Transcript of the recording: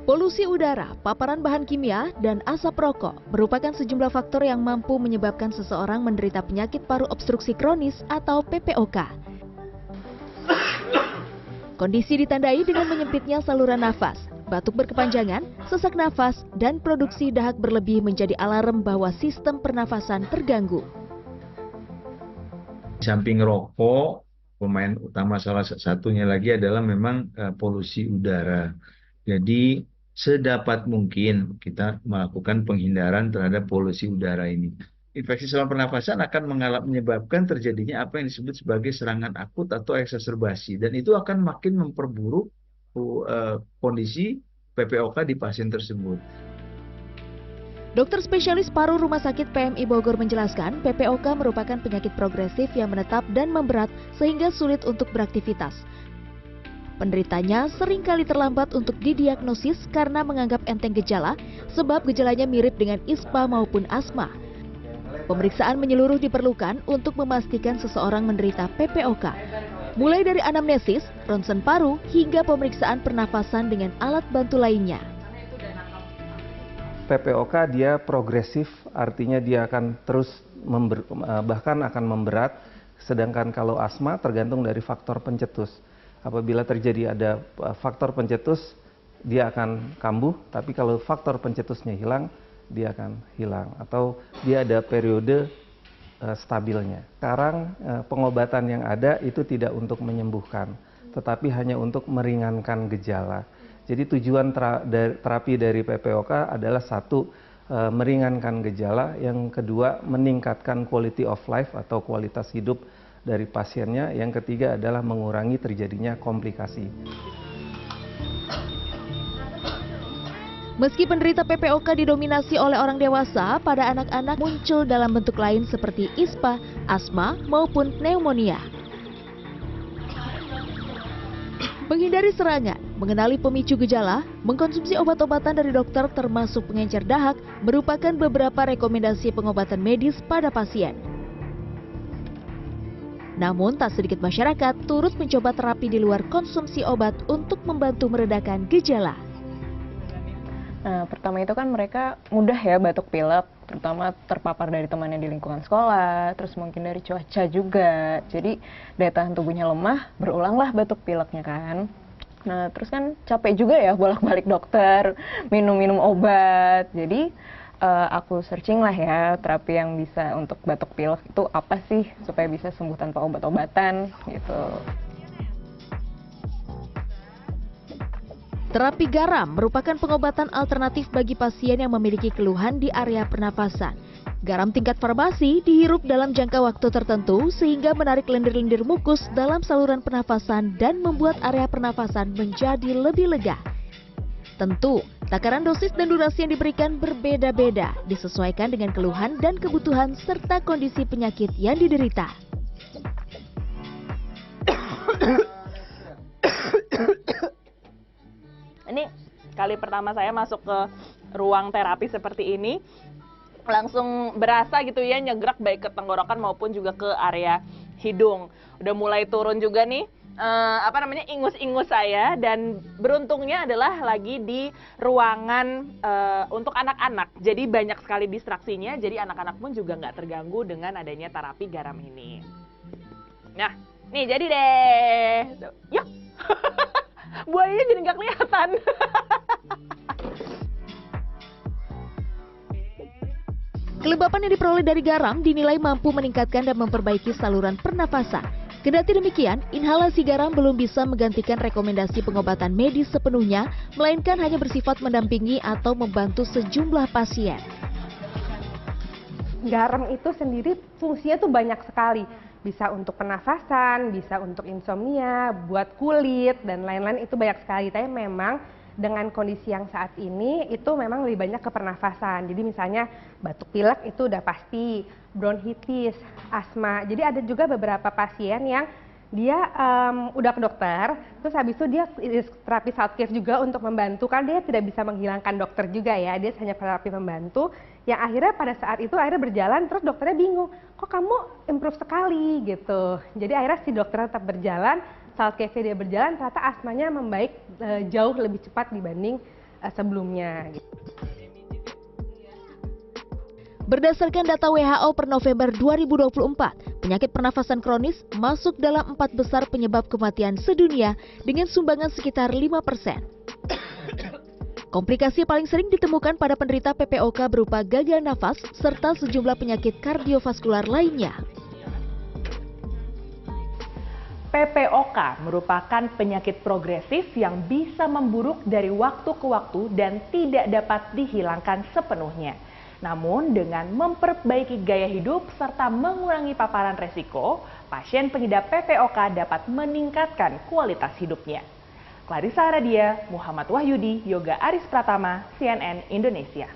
Polusi udara, paparan bahan kimia, dan asap rokok merupakan sejumlah faktor yang mampu menyebabkan seseorang menderita penyakit paru obstruksi kronis atau PPOK. Kondisi ditandai dengan menyempitnya saluran nafas, batuk berkepanjangan, sesak nafas, dan produksi dahak berlebih menjadi alarm bahwa sistem pernafasan terganggu. Di samping rokok, pemain utama salah satunya lagi adalah memang polusi udara. Jadi sedapat mungkin kita melakukan penghindaran terhadap polusi udara ini. Infeksi saluran pernafasan akan menyebabkan terjadinya apa yang disebut sebagai serangan akut atau eksaserbasi, dan itu akan makin memperburuk kondisi PPOK di pasien tersebut. Dokter spesialis paru Rumah Sakit PMI Bogor menjelaskan, PPOK merupakan penyakit progresif yang menetap dan memberat sehingga sulit untuk beraktivitas. Penderitanya seringkali terlambat untuk didiagnosis karena menganggap enteng gejala, sebab gejalanya mirip dengan ISPA maupun asma. Pemeriksaan menyeluruh diperlukan untuk memastikan seseorang menderita PPOK, mulai dari anamnesis, ronsen paru, hingga pemeriksaan pernafasan dengan alat bantu lainnya. PPOK dia progresif, artinya dia akan terus bahkan akan memberat, sedangkan kalau asma tergantung dari faktor pencetus. Apabila terjadi ada faktor pencetus, dia akan kambuh, tapi kalau faktor pencetusnya hilang, dia akan hilang, atau dia ada periode stabilnya. Sekarang pengobatan yang ada itu tidak untuk menyembuhkan, tetapi hanya untuk meringankan gejala. Jadi tujuan terapi dari PPOK adalah satu, meringankan gejala, yang kedua meningkatkan quality of life atau kualitas hidup dari pasiennya, yang ketiga adalah mengurangi terjadinya komplikasi. Meski penderita PPOK didominasi oleh orang dewasa, pada anak-anak muncul dalam bentuk lain seperti ISPA, asma, maupun pneumonia. Menghindari serangan, mengenali pemicu gejala, mengkonsumsi obat-obatan dari dokter termasuk pengencer dahak merupakan beberapa rekomendasi pengobatan medis pada pasien. Namun tak sedikit masyarakat turut mencoba terapi di luar konsumsi obat untuk membantu meredakan gejala. Nah, pertama itu kan mereka mudah ya batuk pilek, terutama terpapar dari temannya di lingkungan sekolah, terus mungkin dari cuaca juga. Jadi daya tahan tubuhnya lemah, berulanglah batuk pileknya kan. Nah, terus kan capek juga ya bolak-balik dokter, minum-minum obat. Jadi aku searching lah ya terapi yang bisa untuk batuk pilek itu apa sih supaya bisa sembuh tanpa obat-obatan gitu. Terapi garam merupakan pengobatan alternatif bagi pasien yang memiliki keluhan di area pernafasan. Garam tingkat farmasi dihirup dalam jangka waktu tertentu sehingga menarik lendir-lendir mukus dalam saluran pernafasan dan membuat area pernafasan menjadi lebih lega. Tentu, takaran dosis dan durasi yang diberikan berbeda-beda, disesuaikan dengan keluhan dan kebutuhan serta kondisi penyakit yang diderita. Ini kali pertama saya masuk ke ruang terapi seperti ini, langsung berasa gitu ya nyegrak baik ke tenggorokan maupun juga ke area hidung. Udah mulai turun juga nih ingus-ingus saya, dan beruntungnya adalah lagi di ruangan untuk anak-anak. Jadi banyak sekali distraksinya, jadi anak-anak pun juga nggak terganggu dengan adanya terapi garam ini. Nah, nih jadi deh. Yuk. Buayanya jadi nggak kelihatan. Kelembapan yang diperoleh dari garam dinilai mampu meningkatkan dan memperbaiki saluran pernafasan. Kendati demikian, inhalasi garam belum bisa menggantikan rekomendasi pengobatan medis sepenuhnya, melainkan hanya bersifat mendampingi atau membantu sejumlah pasien. Garam itu sendiri fungsinya tuh banyak sekali. Bisa untuk pernafasan, bisa untuk insomnia, buat kulit, dan lain-lain itu banyak sekali. Tapi memang dengan kondisi yang saat ini itu memang lebih banyak ke pernafasan. Jadi misalnya batuk pilek itu udah pasti, bronkitis, asma. Jadi ada juga beberapa pasien yang dia udah ke dokter, terus habis itu dia terapi self care juga untuk membantu, kan dia tidak bisa menghilangkan dokter juga ya, dia hanya terapi membantu, yang akhirnya pada saat itu akhirnya berjalan, terus dokternya bingung, kok kamu improve sekali gitu. Jadi akhirnya si dokter tetap berjalan, self care dia berjalan, ternyata asmanya membaik jauh lebih cepat dibanding sebelumnya. Berdasarkan data WHO per November 2024, penyakit pernafasan kronis masuk dalam 4 besar penyebab kematian sedunia dengan sumbangan sekitar 5%. Komplikasi paling sering ditemukan pada penderita PPOK berupa gagal nafas serta sejumlah penyakit kardiovaskular lainnya. PPOK merupakan penyakit progresif yang bisa memburuk dari waktu ke waktu dan tidak dapat dihilangkan sepenuhnya. Namun dengan memperbaiki gaya hidup serta mengurangi paparan resiko, pasien pengidap PPOK dapat meningkatkan kualitas hidupnya. Clarissa Aradia, Muhammad Wahyudi, Yoga Aris Pratama, CNN Indonesia.